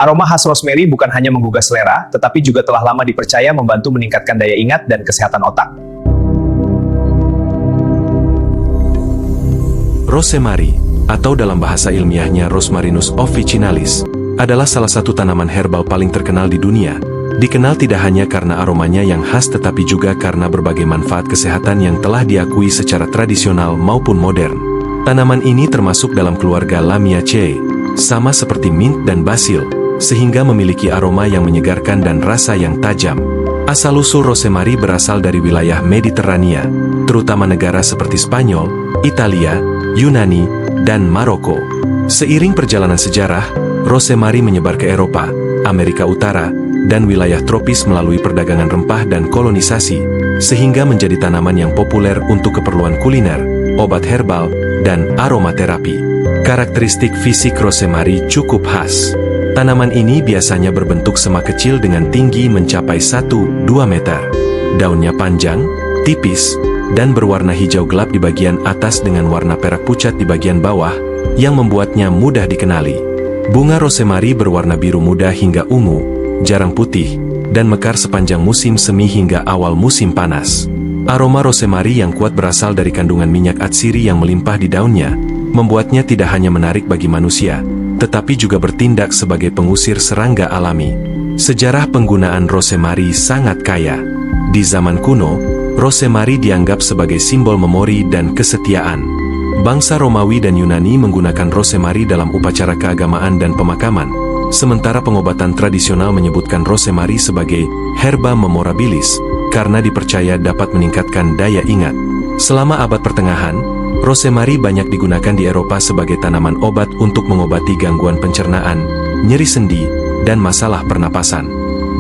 Aroma khas rosemary bukan hanya menggugah selera, tetapi juga telah lama dipercaya membantu meningkatkan daya ingat dan kesehatan otak. Rosemary, atau dalam bahasa ilmiahnya Rosmarinus officinalis, adalah salah satu tanaman herbal paling terkenal di dunia. Dikenal tidak hanya karena aromanya yang khas tetapi juga karena berbagai manfaat kesehatan yang telah diakui secara tradisional maupun modern. Tanaman ini termasuk dalam keluarga Lamiaceae, sama seperti mint dan basil, sehingga memiliki aroma yang menyegarkan dan rasa yang tajam. Asal-usul rosemary berasal dari wilayah Mediterania, terutama negara seperti Spanyol, Italia, Yunani, dan Maroko. Seiring perjalanan sejarah, rosemary menyebar ke Eropa, Amerika Utara, dan wilayah tropis melalui perdagangan rempah dan kolonisasi, sehingga menjadi tanaman yang populer untuk keperluan kuliner, obat herbal, dan aromaterapi. Karakteristik fisik rosemary cukup khas. Tanaman ini biasanya berbentuk semak kecil dengan tinggi mencapai 1-2 meter. Daunnya panjang, tipis, dan berwarna hijau gelap di bagian atas dengan warna perak pucat di bagian bawah, yang membuatnya mudah dikenali. Bunga rosemary berwarna biru muda hingga ungu, jarang putih, dan mekar sepanjang musim semi hingga awal musim panas. Aroma rosemary yang kuat berasal dari kandungan minyak atsiri yang melimpah di daunnya, membuatnya tidak hanya menarik bagi manusia, tetapi juga bertindak sebagai pengusir serangga alami. Sejarah penggunaan rosemary sangat kaya. Di zaman kuno, rosemary dianggap sebagai simbol memori dan kesetiaan. Bangsa Romawi dan Yunani menggunakan rosemary dalam upacara keagamaan dan pemakaman, sementara pengobatan tradisional menyebutkan rosemary sebagai herba memorabilis, karena dipercaya dapat meningkatkan daya ingat. Selama abad pertengahan, rosemary banyak digunakan di Eropa sebagai tanaman obat untuk mengobati gangguan pencernaan, nyeri sendi, dan masalah pernapasan.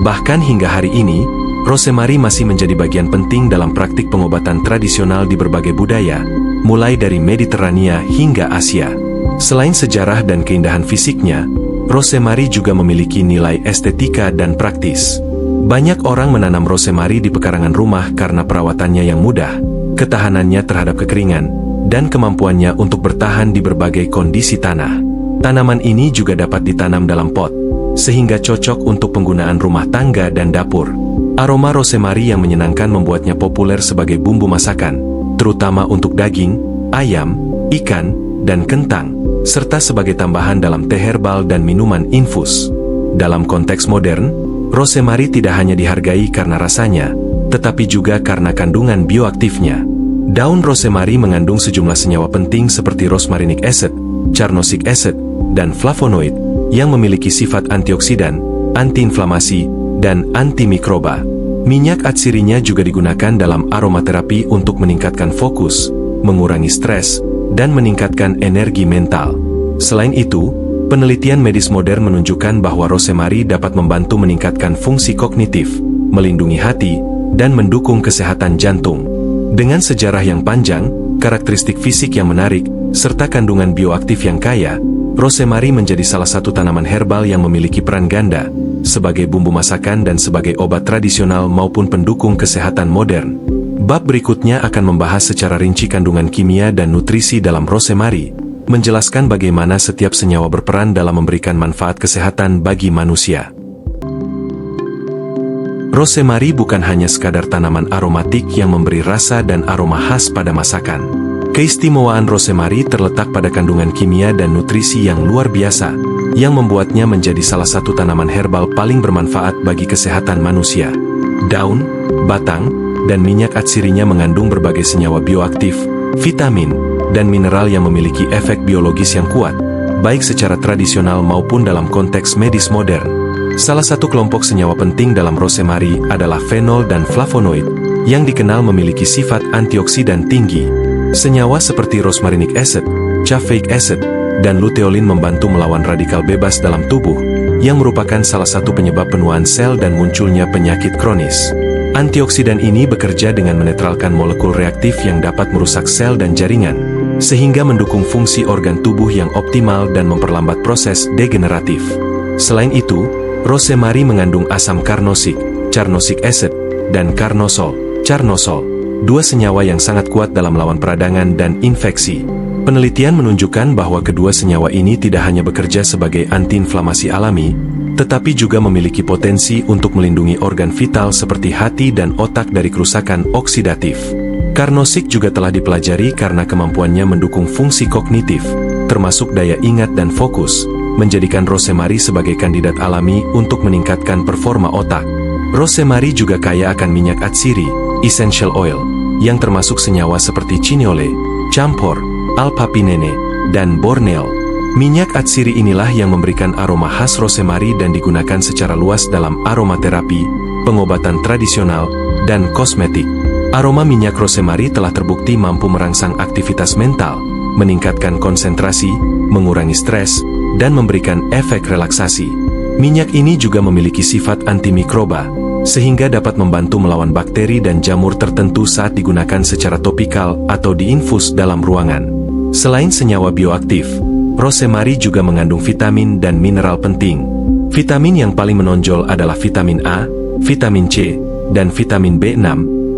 Bahkan hingga hari ini, rosemary masih menjadi bagian penting dalam praktik pengobatan tradisional di berbagai budaya, mulai dari Mediterania hingga Asia. Selain sejarah dan keindahan fisiknya, rosemary juga memiliki nilai estetika dan praktis. Banyak orang menanam rosemary di pekarangan rumah karena perawatannya yang mudah, ketahanannya terhadap kekeringan, dan kemampuannya untuk bertahan di berbagai kondisi tanah. Tanaman ini juga dapat ditanam dalam pot, sehingga cocok untuk penggunaan rumah tangga dan dapur. Aroma rosemary yang menyenangkan membuatnya populer sebagai bumbu masakan, terutama untuk daging, ayam, ikan, dan kentang, serta sebagai tambahan dalam teh herbal dan minuman infus. Dalam konteks modern, rosemary tidak hanya dihargai karena rasanya, tetapi juga karena kandungan bioaktifnya. Daun rosemary mengandung sejumlah senyawa penting seperti rosmarinic acid, carnosic acid, dan flavonoid yang memiliki sifat antioksidan, antiinflamasi, dan antimikroba. Minyak atsirinya juga digunakan dalam aromaterapi untuk meningkatkan fokus, mengurangi stres, dan meningkatkan energi mental. Selain itu, penelitian medis modern menunjukkan bahwa rosemary dapat membantu meningkatkan fungsi kognitif, melindungi hati, dan mendukung kesehatan jantung. Dengan sejarah yang panjang, karakteristik fisik yang menarik, serta kandungan bioaktif yang kaya, rosemary menjadi salah satu tanaman herbal yang memiliki peran ganda, sebagai bumbu masakan dan sebagai obat tradisional maupun pendukung kesehatan modern. Bab berikutnya akan membahas secara rinci kandungan kimia dan nutrisi dalam rosemary, menjelaskan bagaimana setiap senyawa berperan dalam memberikan manfaat kesehatan bagi manusia. Rosemary bukan hanya sekadar tanaman aromatik yang memberi rasa dan aroma khas pada masakan. Keistimewaan rosemary terletak pada kandungan kimia dan nutrisi yang luar biasa, yang membuatnya menjadi salah satu tanaman herbal paling bermanfaat bagi kesehatan manusia. Daun, batang, dan minyak atsirinya mengandung berbagai senyawa bioaktif, vitamin, dan mineral yang memiliki efek biologis yang kuat, baik secara tradisional maupun dalam konteks medis modern. Salah satu kelompok senyawa penting dalam rosemary adalah fenol dan flavonoid, yang dikenal memiliki sifat antioksidan tinggi. Senyawa seperti rosmarinic acid, caffeic acid, dan luteolin membantu melawan radikal bebas dalam tubuh, yang merupakan salah satu penyebab penuaan sel dan munculnya penyakit kronis. Antioksidan ini bekerja dengan menetralkan molekul reaktif yang dapat merusak sel dan jaringan, sehingga mendukung fungsi organ tubuh yang optimal dan memperlambat proses degeneratif. Selain itu, rosemary mengandung asam carnosic, carnosic acid, dan carnosol, carnosol, dua senyawa yang sangat kuat dalam melawan peradangan dan infeksi. Penelitian menunjukkan bahwa kedua senyawa ini tidak hanya bekerja sebagai antiinflamasi alami, tetapi juga memiliki potensi untuk melindungi organ vital seperti hati dan otak dari kerusakan oksidatif. Carnosik juga telah dipelajari karena kemampuannya mendukung fungsi kognitif, termasuk daya ingat dan fokus, menjadikan rosemary sebagai kandidat alami untuk meningkatkan performa otak. Rosemary juga kaya akan minyak atsiri, essential oil, yang termasuk senyawa seperti cineole, camphor, alpapinene, dan borneol. Minyak atsiri inilah yang memberikan aroma khas rosemary dan digunakan secara luas dalam aromaterapi, pengobatan tradisional, dan kosmetik. Aroma minyak rosemary telah terbukti mampu merangsang aktivitas mental, meningkatkan konsentrasi, mengurangi stres, dan memberikan efek relaksasi. Minyak ini juga memiliki sifat antimikroba, sehingga dapat membantu melawan bakteri dan jamur tertentu saat digunakan secara topikal atau diinfus dalam ruangan. Selain senyawa bioaktif, rosemary juga mengandung vitamin dan mineral penting. Vitamin yang paling menonjol adalah vitamin A, vitamin C, dan vitamin B6,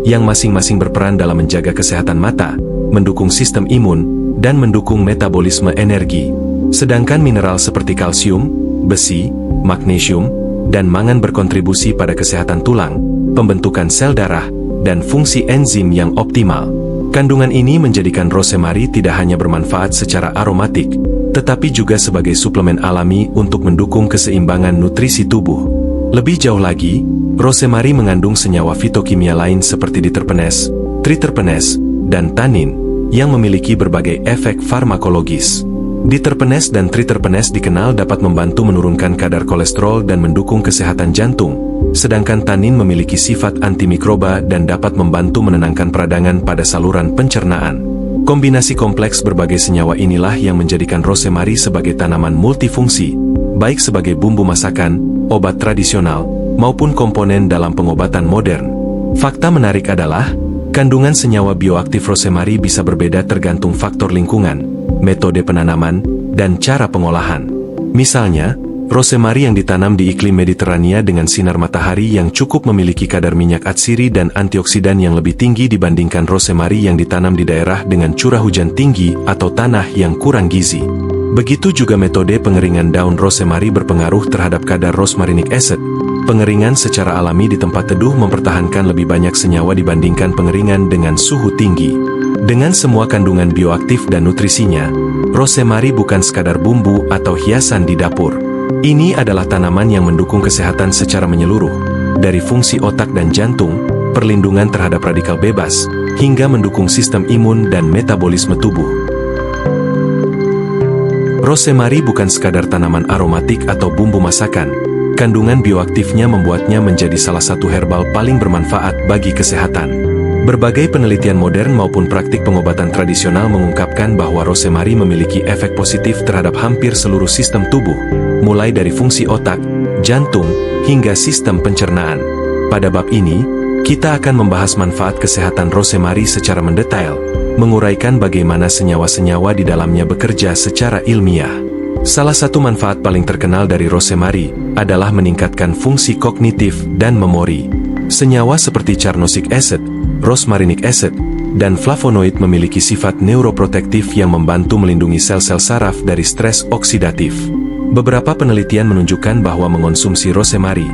yang masing-masing berperan dalam menjaga kesehatan mata, mendukung sistem imun, dan mendukung metabolisme energi. Sedangkan mineral seperti kalsium, besi, magnesium, dan mangan berkontribusi pada kesehatan tulang, pembentukan sel darah, dan fungsi enzim yang optimal. Kandungan ini menjadikan rosemary tidak hanya bermanfaat secara aromatik, tetapi juga sebagai suplemen alami untuk mendukung keseimbangan nutrisi tubuh. Lebih jauh lagi, rosemary mengandung senyawa fitokimia lain seperti diterpenes, triterpenes, dan tanin, yang memiliki berbagai efek farmakologis. Diterpenes dan triterpenes dikenal dapat membantu menurunkan kadar kolesterol dan mendukung kesehatan jantung, sedangkan tanin memiliki sifat antimikroba dan dapat membantu menenangkan peradangan pada saluran pencernaan. Kombinasi kompleks berbagai senyawa inilah yang menjadikan rosemary sebagai tanaman multifungsi, baik sebagai bumbu masakan, obat tradisional, maupun komponen dalam pengobatan modern. Fakta menarik adalah, kandungan senyawa bioaktif rosemary bisa berbeda tergantung faktor lingkungan, metode penanaman, dan cara pengolahan. Misalnya, rosemary yang ditanam di iklim Mediterania dengan sinar matahari yang cukup memiliki kadar minyak atsiri dan antioksidan yang lebih tinggi dibandingkan rosemary yang ditanam di daerah dengan curah hujan tinggi atau tanah yang kurang gizi. Begitu juga metode pengeringan daun rosemary berpengaruh terhadap kadar rosmarinic acid. Pengeringan secara alami di tempat teduh mempertahankan lebih banyak senyawa dibandingkan pengeringan dengan suhu tinggi. Dengan semua kandungan bioaktif dan nutrisinya, rosemary bukan sekadar bumbu atau hiasan di dapur. Ini adalah tanaman yang mendukung kesehatan secara menyeluruh, dari fungsi otak dan jantung, perlindungan terhadap radikal bebas, hingga mendukung sistem imun dan metabolisme tubuh. Rosemary bukan sekadar tanaman aromatik atau bumbu masakan. Kandungan bioaktifnya membuatnya menjadi salah satu herbal paling bermanfaat bagi kesehatan. Berbagai penelitian modern maupun praktik pengobatan tradisional mengungkapkan bahwa rosemary memiliki efek positif terhadap hampir seluruh sistem tubuh, mulai dari fungsi otak, jantung, hingga sistem pencernaan. Pada bab ini, kita akan membahas manfaat kesehatan rosemary secara mendetail, menguraikan bagaimana senyawa-senyawa di dalamnya bekerja secara ilmiah. Salah satu manfaat paling terkenal dari rosemary adalah meningkatkan fungsi kognitif dan memori. Senyawa seperti carnosic acid, rosmarinic acid, dan flavonoid memiliki sifat neuroprotektif yang membantu melindungi sel-sel saraf dari stres oksidatif. Beberapa penelitian menunjukkan bahwa mengonsumsi rosemary,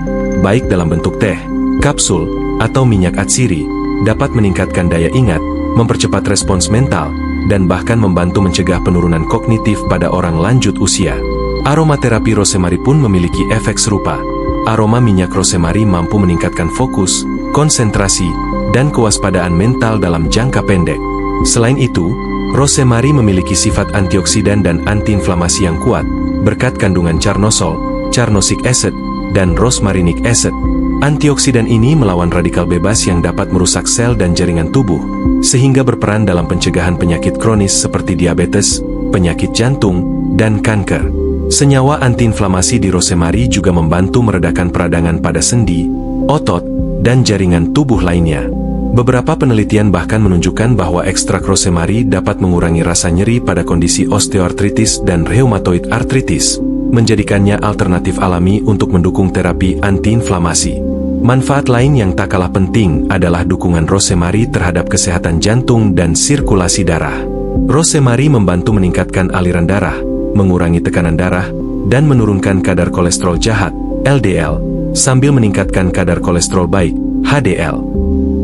baik dalam bentuk teh, kapsul, atau minyak atsiri, dapat meningkatkan daya ingat, mempercepat respons mental, dan bahkan membantu mencegah penurunan kognitif pada orang lanjut usia. Aromaterapi rosemary pun memiliki efek serupa. Aroma minyak rosemary mampu meningkatkan fokus, konsentrasi, dan kewaspadaan mental dalam jangka pendek. Selain itu, rosemary memiliki sifat antioksidan dan antiinflamasi yang kuat, berkat kandungan carnosol, carnosic acid, dan rosmarinic acid. Antioksidan ini melawan radikal bebas yang dapat merusak sel dan jaringan tubuh, sehingga berperan dalam pencegahan penyakit kronis seperti diabetes, penyakit jantung, dan kanker. Senyawa antiinflamasi di rosemary juga membantu meredakan peradangan pada sendi, otot, dan jaringan tubuh lainnya. Beberapa penelitian bahkan menunjukkan bahwa ekstrak rosemary dapat mengurangi rasa nyeri pada kondisi osteoartritis dan rheumatoid arthritis, menjadikannya alternatif alami untuk mendukung terapi antiinflamasi. Manfaat lain yang tak kalah penting adalah dukungan rosemary terhadap kesehatan jantung dan sirkulasi darah. Rosemary membantu meningkatkan aliran darah, mengurangi tekanan darah, dan menurunkan kadar kolesterol jahat, LDL, sambil meningkatkan kadar kolesterol baik, HDL.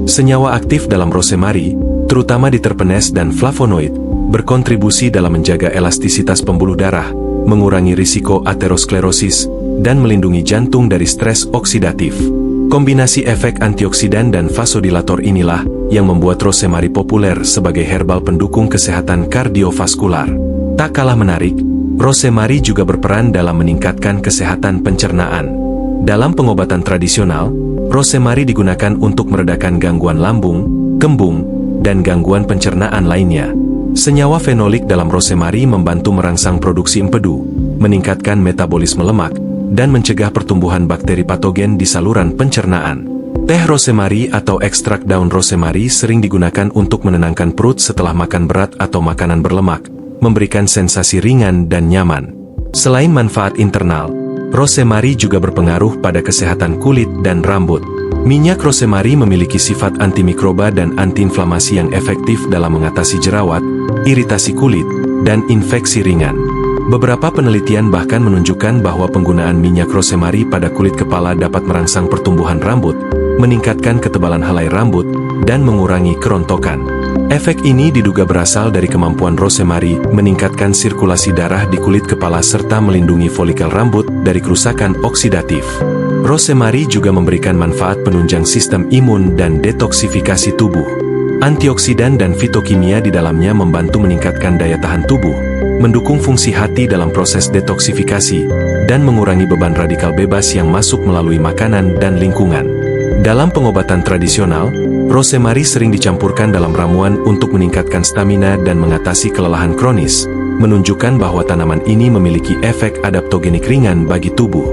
Senyawa aktif dalam rosemary, terutama di terpenes dan flavonoid, berkontribusi dalam menjaga elastisitas pembuluh darah, mengurangi risiko aterosklerosis, dan melindungi jantung dari stres oksidatif. Kombinasi efek antioksidan dan vasodilator inilah yang membuat rosemary populer sebagai herbal pendukung kesehatan kardiovaskular. Tak kalah menarik, rosemary juga berperan dalam meningkatkan kesehatan pencernaan. Dalam pengobatan tradisional, rosemary digunakan untuk meredakan gangguan lambung, kembung, dan gangguan pencernaan lainnya. Senyawa fenolik dalam rosemary membantu merangsang produksi empedu, meningkatkan metabolisme lemak, dan mencegah pertumbuhan bakteri patogen di saluran pencernaan. Teh rosemary atau ekstrak daun rosemary sering digunakan untuk menenangkan perut setelah makan berat atau makanan berlemak, memberikan sensasi ringan dan nyaman. Selain manfaat internal, rosemary juga berpengaruh pada kesehatan kulit dan rambut. Minyak rosemary memiliki sifat antimikroba dan antiinflamasi yang efektif dalam mengatasi jerawat, iritasi kulit, dan infeksi ringan. Beberapa penelitian bahkan menunjukkan bahwa penggunaan minyak rosemary pada kulit kepala dapat merangsang pertumbuhan rambut, meningkatkan ketebalan helai rambut, dan mengurangi kerontokan. Efek ini diduga berasal dari kemampuan rosemary meningkatkan sirkulasi darah di kulit kepala serta melindungi folikel rambut dari kerusakan oksidatif. Rosemary juga memberikan manfaat penunjang sistem imun dan detoksifikasi tubuh. Antioksidan dan fitokimia di dalamnya membantu meningkatkan daya tahan tubuh, mendukung fungsi hati dalam proses detoksifikasi, dan mengurangi beban radikal bebas yang masuk melalui makanan dan lingkungan. Dalam pengobatan tradisional, rosemary sering dicampurkan dalam ramuan untuk meningkatkan stamina dan mengatasi kelelahan kronis, menunjukkan bahwa tanaman ini memiliki efek adaptogenik ringan bagi tubuh.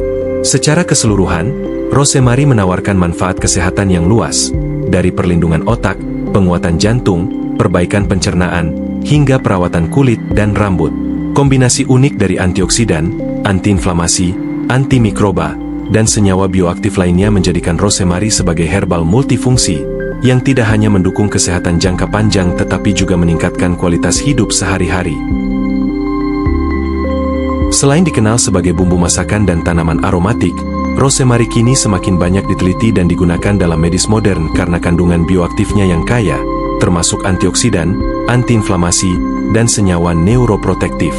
Secara keseluruhan, rosemary menawarkan manfaat kesehatan yang luas, dari perlindungan otak, penguatan jantung, perbaikan pencernaan, hingga perawatan kulit dan rambut. Kombinasi unik dari antioksidan, antiinflamasi, antimikroba, dan senyawa bioaktif lainnya menjadikan rosemary sebagai herbal multifungsi, yang tidak hanya mendukung kesehatan jangka panjang tetapi juga meningkatkan kualitas hidup sehari-hari. Selain dikenal sebagai bumbu masakan dan tanaman aromatik, rosemary kini semakin banyak diteliti dan digunakan dalam medis modern karena kandungan bioaktifnya yang kaya, termasuk antioksidan, antiinflamasi, dan senyawa neuroprotektif.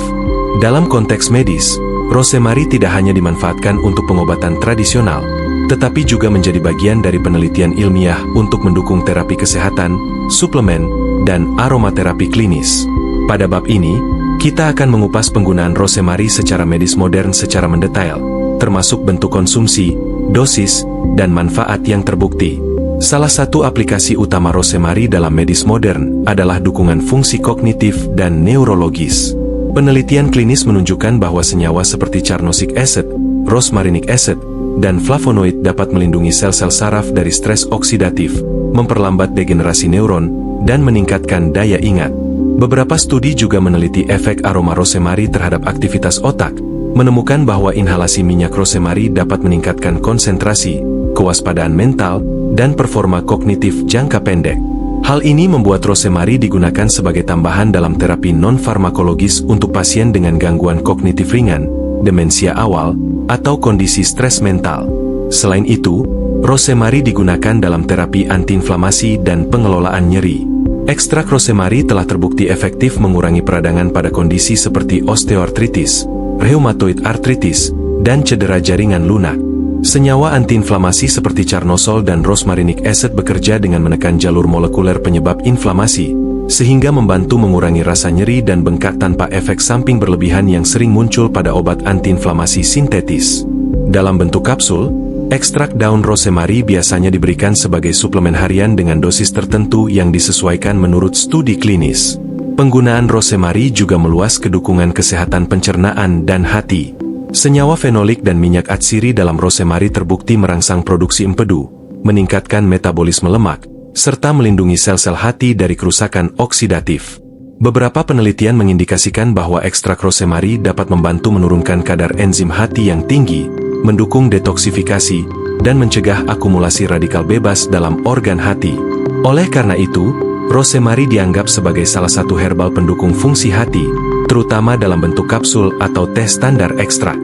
Dalam konteks medis, rosemary tidak hanya dimanfaatkan untuk pengobatan tradisional, tetapi juga menjadi bagian dari penelitian ilmiah untuk mendukung terapi kesehatan, suplemen, dan aromaterapi klinis. Pada bab ini, kita akan mengupas penggunaan rosemary secara medis modern secara mendetail, termasuk bentuk konsumsi, dosis, dan manfaat yang terbukti. Salah satu aplikasi utama rosemary dalam medis modern adalah dukungan fungsi kognitif dan neurologis. Penelitian klinis menunjukkan bahwa senyawa seperti carnosic acid, rosmarinic acid, dan flavonoid dapat melindungi sel-sel saraf dari stres oksidatif, memperlambat degenerasi neuron, dan meningkatkan daya ingat. Beberapa studi juga meneliti efek aroma rosemary terhadap aktivitas otak, menemukan bahwa inhalasi minyak rosemary dapat meningkatkan konsentrasi, kewaspadaan mental, dan performa kognitif jangka pendek. Hal ini membuat rosemary digunakan sebagai tambahan dalam terapi non-farmakologis untuk pasien dengan gangguan kognitif ringan, demensia awal, atau kondisi stres mental. Selain itu, rosemary digunakan dalam terapi antiinflamasi dan pengelolaan nyeri. Ekstrak rosemary telah terbukti efektif mengurangi peradangan pada kondisi seperti osteoartritis, rheumatoid arthritis, dan cedera jaringan lunak. Senyawa antiinflamasi seperti carnosol dan rosmarinic acid bekerja dengan menekan jalur molekuler penyebab inflamasi, sehingga membantu mengurangi rasa nyeri dan bengkak tanpa efek samping berlebihan yang sering muncul pada obat antiinflamasi sintetis. Dalam bentuk kapsul, ekstrak daun rosemary biasanya diberikan sebagai suplemen harian dengan dosis tertentu yang disesuaikan menurut studi klinis. Penggunaan rosemary juga meluas ke dukungan kesehatan pencernaan dan hati. Senyawa fenolik dan minyak atsiri dalam rosemary terbukti merangsang produksi empedu, meningkatkan metabolisme lemak, serta melindungi sel-sel hati dari kerusakan oksidatif. Beberapa penelitian mengindikasikan bahwa ekstrak rosemary dapat membantu menurunkan kadar enzim hati yang tinggi, mendukung detoksifikasi, dan mencegah akumulasi radikal bebas dalam organ hati. Oleh karena itu, rosemary dianggap sebagai salah satu herbal pendukung fungsi hati, terutama dalam bentuk kapsul atau teh standar ekstrak.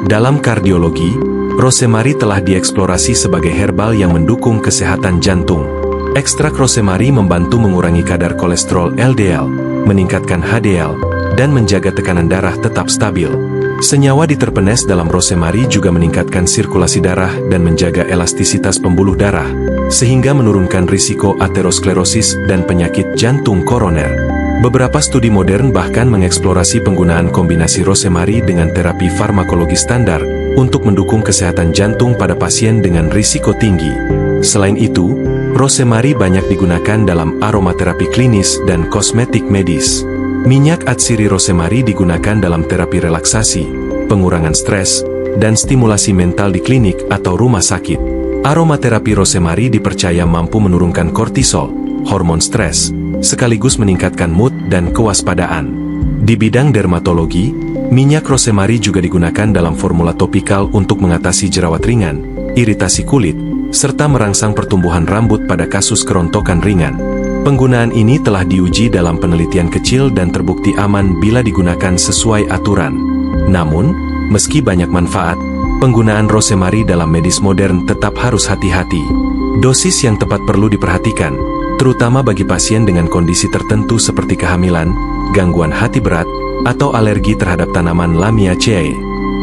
Dalam kardiologi, Rosemary telah dieksplorasi sebagai herbal yang mendukung kesehatan jantung. Ekstrak rosemary membantu mengurangi kadar kolesterol LDL, meningkatkan HDL, dan menjaga tekanan darah tetap stabil. Senyawa diterpenes dalam rosemary juga meningkatkan sirkulasi darah dan menjaga elastisitas pembuluh darah, sehingga menurunkan risiko aterosklerosis dan penyakit jantung koroner. Beberapa studi modern bahkan mengeksplorasi penggunaan kombinasi rosemary dengan terapi farmakologi standar untuk mendukung kesehatan jantung pada pasien dengan risiko tinggi. Selain itu, rosemary banyak digunakan dalam aromaterapi klinis dan kosmetik medis. Minyak atsiri rosemary digunakan dalam terapi relaksasi, pengurangan stres, dan stimulasi mental di klinik atau rumah sakit. Aromaterapi rosemary dipercaya mampu menurunkan kortisol, hormon stres, sekaligus meningkatkan mood dan kewaspadaan. Di bidang dermatologi, minyak rosemary juga digunakan dalam formula topikal untuk mengatasi jerawat ringan, iritasi kulit, serta merangsang pertumbuhan rambut pada kasus kerontokan ringan. Penggunaan ini telah diuji dalam penelitian kecil dan terbukti aman bila digunakan sesuai aturan. Namun, meski banyak manfaat, penggunaan rosemary dalam medis modern tetap harus hati-hati. Dosis yang tepat perlu diperhatikan, terutama bagi pasien dengan kondisi tertentu seperti kehamilan, gangguan hati berat, atau alergi terhadap tanaman Lamiaceae.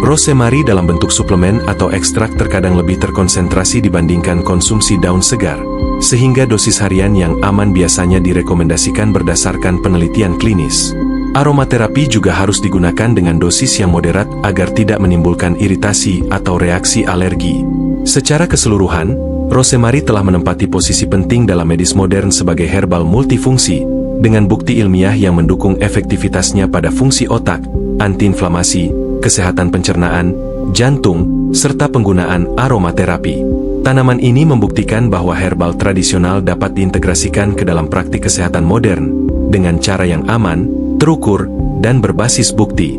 Rosemary dalam bentuk suplemen atau ekstrak terkadang lebih terkonsentrasi dibandingkan konsumsi daun segar, sehingga dosis harian yang aman biasanya direkomendasikan berdasarkan penelitian klinis. Aromaterapi juga harus digunakan dengan dosis yang moderat agar tidak menimbulkan iritasi atau reaksi alergi. Secara keseluruhan, rosemary telah menempati posisi penting dalam medis modern sebagai herbal multifungsi, dengan bukti ilmiah yang mendukung efektivitasnya pada fungsi otak, antiinflamasi, kesehatan pencernaan, jantung, serta penggunaan aromaterapi. Tanaman ini membuktikan bahwa herbal tradisional dapat diintegrasikan ke dalam praktik kesehatan modern, dengan cara yang aman, terukur, dan berbasis bukti.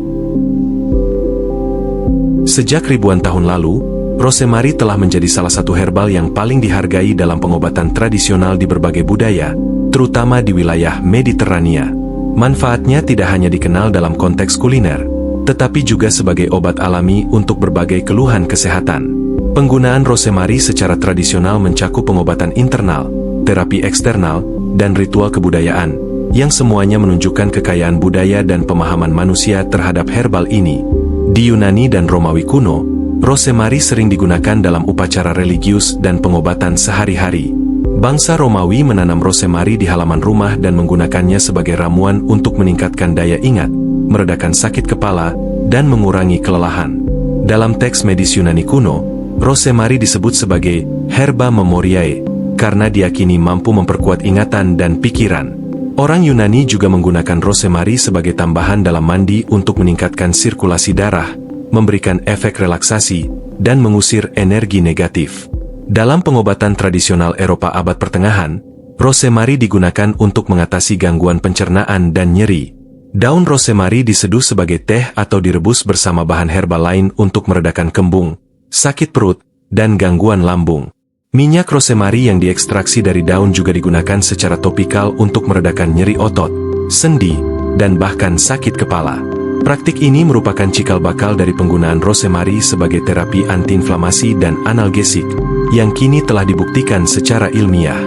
Sejak ribuan tahun lalu, rosemary telah menjadi salah satu herbal yang paling dihargai dalam pengobatan tradisional di berbagai budaya, terutama di wilayah Mediterania. Manfaatnya tidak hanya dikenal dalam konteks kuliner, tetapi juga sebagai obat alami untuk berbagai keluhan kesehatan. Penggunaan rosemary secara tradisional mencakup pengobatan internal, terapi eksternal, dan ritual kebudayaan, yang semuanya menunjukkan kekayaan budaya dan pemahaman manusia terhadap herbal ini. Di Yunani dan Romawi kuno, rosemary sering digunakan dalam upacara religius dan pengobatan sehari-hari. Bangsa Romawi menanam rosemary di halaman rumah dan menggunakannya sebagai ramuan untuk meningkatkan daya ingat, meredakan sakit kepala, dan mengurangi kelelahan. Dalam teks medis Yunani kuno, rosemary disebut sebagai herba memoriae, karena diyakini mampu memperkuat ingatan dan pikiran. Orang Yunani juga menggunakan rosemary sebagai tambahan dalam mandi untuk meningkatkan sirkulasi darah, memberikan efek relaksasi, dan mengusir energi negatif. Dalam pengobatan tradisional Eropa abad pertengahan, rosemary digunakan untuk mengatasi gangguan pencernaan dan nyeri. Daun rosemary diseduh sebagai teh atau direbus bersama bahan herbal lain untuk meredakan kembung, sakit perut, dan gangguan lambung. Minyak rosemary yang diekstraksi dari daun juga digunakan secara topikal untuk meredakan nyeri otot, sendi, dan bahkan sakit kepala. Praktik ini merupakan cikal bakal dari penggunaan rosemary sebagai terapi antiinflamasi dan analgesik, yang kini telah dibuktikan secara ilmiah.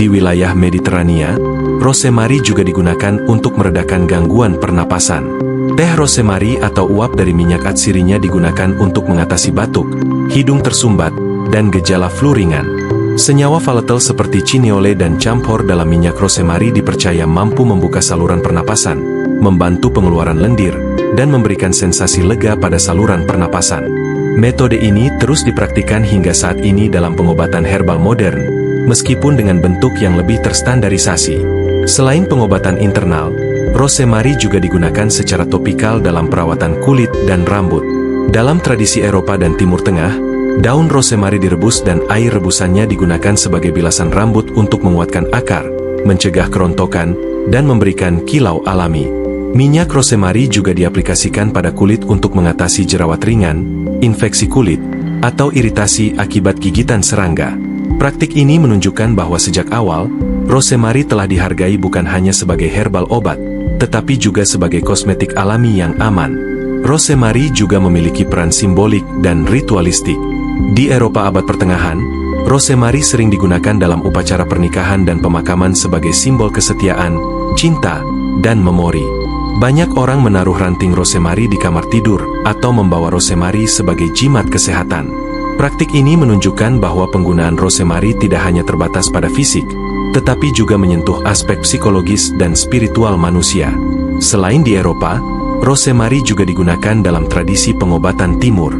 Di wilayah Mediterania, rosemary juga digunakan untuk meredakan gangguan pernapasan. Teh rosemary atau uap dari minyak atsirinya digunakan untuk mengatasi batuk, hidung tersumbat, dan gejala flu ringan. Senyawa volatile seperti cineole dan camphor dalam minyak rosemary dipercaya mampu membuka saluran pernapasan, membantu pengeluaran lendir, dan memberikan sensasi lega pada saluran pernapasan. Metode ini terus dipraktikkan hingga saat ini dalam pengobatan herbal modern, meskipun dengan bentuk yang lebih terstandarisasi. Selain pengobatan internal, rosemary juga digunakan secara topikal dalam perawatan kulit dan rambut. Dalam tradisi Eropa dan Timur Tengah, daun rosemary direbus dan air rebusannya digunakan sebagai bilasan rambut untuk menguatkan akar, mencegah kerontokan, dan memberikan kilau alami. Minyak rosemary juga diaplikasikan pada kulit untuk mengatasi jerawat ringan, infeksi kulit, atau iritasi akibat gigitan serangga. Praktik ini menunjukkan bahwa sejak awal, rosemary telah dihargai bukan hanya sebagai herbal obat, tetapi juga sebagai kosmetik alami yang aman. Rosemary juga memiliki peran simbolik dan ritualistik. Di Eropa abad pertengahan, rosemary sering digunakan dalam upacara pernikahan dan pemakaman sebagai simbol kesetiaan, cinta, dan memori. Banyak orang menaruh ranting rosemary di kamar tidur atau membawa rosemary sebagai jimat kesehatan. Praktik ini menunjukkan bahwa penggunaan rosemary tidak hanya terbatas pada fisik, tetapi juga menyentuh aspek psikologis dan spiritual manusia. Selain di Eropa, rosemary juga digunakan dalam tradisi pengobatan timur.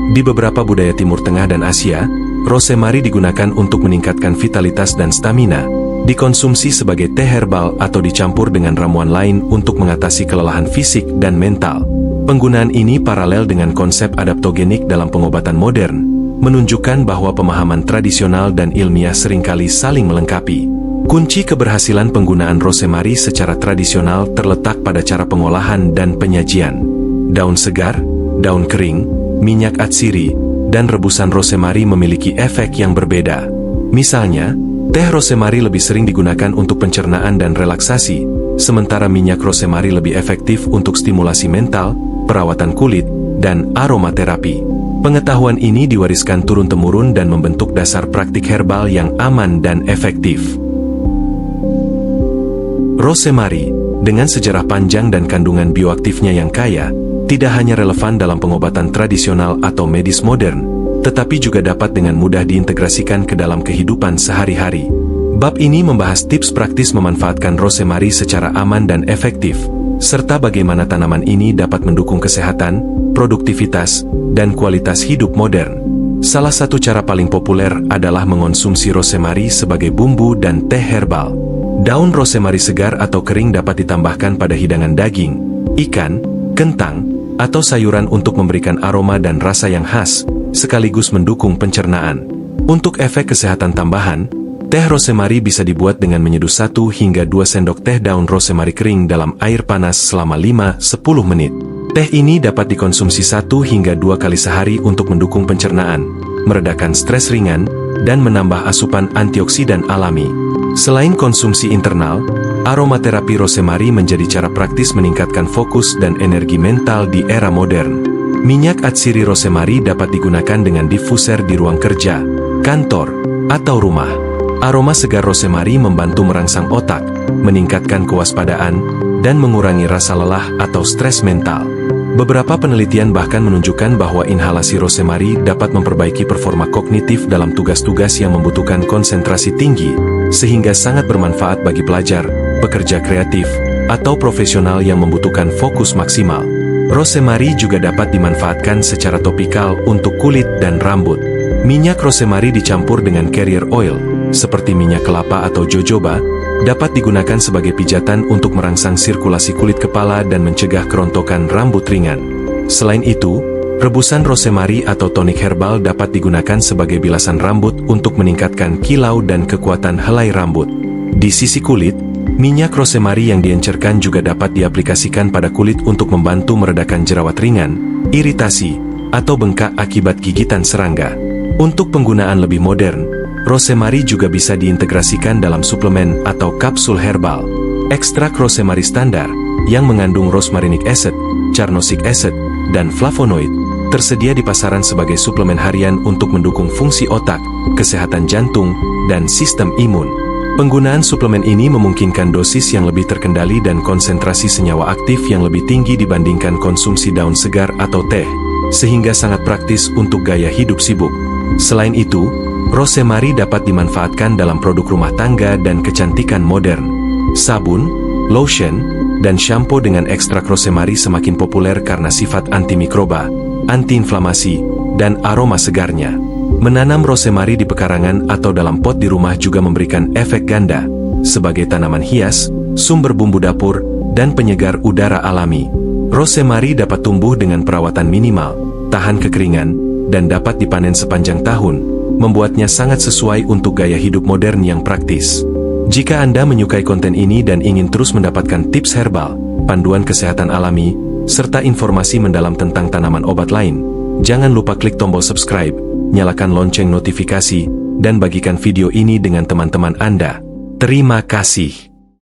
Di beberapa budaya Timur Tengah dan Asia, rosemary digunakan untuk meningkatkan vitalitas dan stamina, dikonsumsi sebagai teh herbal atau dicampur dengan ramuan lain untuk mengatasi kelelahan fisik dan mental. Penggunaan ini paralel dengan konsep adaptogenik dalam pengobatan modern, menunjukkan bahwa pemahaman tradisional dan ilmiah seringkali saling melengkapi. Kunci keberhasilan penggunaan rosemary secara tradisional terletak pada cara pengolahan dan penyajian. Daun segar, daun kering, minyak atsiri, dan rebusan rosemary memiliki efek yang berbeda. Misalnya, teh rosemary lebih sering digunakan untuk pencernaan dan relaksasi, sementara minyak rosemary lebih efektif untuk stimulasi mental, perawatan kulit, dan aromaterapi. Pengetahuan ini diwariskan turun-temurun dan membentuk dasar praktik herbal yang aman dan efektif. Rosemary, dengan sejarah panjang dan kandungan bioaktifnya yang kaya, tidak hanya relevan dalam pengobatan tradisional atau medis modern, tetapi juga dapat dengan mudah diintegrasikan ke dalam kehidupan sehari-hari. Bab ini membahas tips praktis memanfaatkan rosemary secara aman dan efektif, serta bagaimana tanaman ini dapat mendukung kesehatan, produktivitas, dan kualitas hidup modern. Salah satu cara paling populer adalah mengonsumsi rosemary sebagai bumbu dan teh herbal. Daun rosemary segar atau kering dapat ditambahkan pada hidangan daging, ikan, kentang, atau sayuran untuk memberikan aroma dan rasa yang khas, sekaligus mendukung pencernaan. Untuk efek kesehatan tambahan, teh rosemary bisa dibuat dengan menyeduh 1 hingga 2 sendok teh daun rosemary kering dalam air panas selama 5-10 menit. Teh ini dapat dikonsumsi 1 hingga 2 kali sehari untuk mendukung pencernaan, meredakan stres ringan, dan menambah asupan antioksidan alami. Selain konsumsi internal, aromaterapi rosemary menjadi cara praktis meningkatkan fokus dan energi mental di era modern. Minyak atsiri rosemary dapat digunakan dengan diffuser di ruang kerja, kantor, atau rumah. Aroma segar rosemary membantu merangsang otak, meningkatkan kewaspadaan, dan mengurangi rasa lelah atau stres mental. Beberapa penelitian bahkan menunjukkan bahwa inhalasi rosemary dapat memperbaiki performa kognitif dalam tugas-tugas yang membutuhkan konsentrasi tinggi, sehingga sangat bermanfaat bagi pelajar, pekerja kreatif, atau profesional yang membutuhkan fokus maksimal. Rosemary juga dapat dimanfaatkan secara topikal untuk kulit dan rambut. Minyak rosemary dicampur dengan carrier oil, seperti minyak kelapa atau jojoba, dapat digunakan sebagai pijatan untuk merangsang sirkulasi kulit kepala dan mencegah kerontokan rambut ringan. Selain itu, rebusan rosemary atau tonik herbal dapat digunakan sebagai bilasan rambut untuk meningkatkan kilau dan kekuatan helai rambut. Di sisi kulit, minyak rosemary yang diencerkan juga dapat diaplikasikan pada kulit untuk membantu meredakan jerawat ringan, iritasi, atau bengkak akibat gigitan serangga. Untuk penggunaan lebih modern, rosemary juga bisa diintegrasikan dalam suplemen atau kapsul herbal. Ekstrak rosemary standar, yang mengandung rosmarinic acid, carnosic acid, dan flavonoid, tersedia di pasaran sebagai suplemen harian untuk mendukung fungsi otak, kesehatan jantung, dan sistem imun. Penggunaan suplemen ini memungkinkan dosis yang lebih terkendali dan konsentrasi senyawa aktif yang lebih tinggi dibandingkan konsumsi daun segar atau teh, sehingga sangat praktis untuk gaya hidup sibuk. Selain itu, rosemary dapat dimanfaatkan dalam produk rumah tangga dan kecantikan modern. Sabun, lotion, dan shampoo dengan ekstrak rosemary semakin populer karena sifat antimikroba, antiinflamasi, dan aroma segarnya. Menanam rosemary di pekarangan atau dalam pot di rumah juga memberikan efek ganda, sebagai tanaman hias, sumber bumbu dapur, dan penyegar udara alami. Rosemary dapat tumbuh dengan perawatan minimal, tahan kekeringan, dan dapat dipanen sepanjang tahun, membuatnya sangat sesuai untuk gaya hidup modern yang praktis. Jika Anda menyukai konten ini dan ingin terus mendapatkan tips herbal, panduan kesehatan alami, serta informasi mendalam tentang tanaman obat lain, jangan lupa klik tombol subscribe, nyalakan lonceng notifikasi, dan bagikan video ini dengan teman-teman Anda. Terima kasih.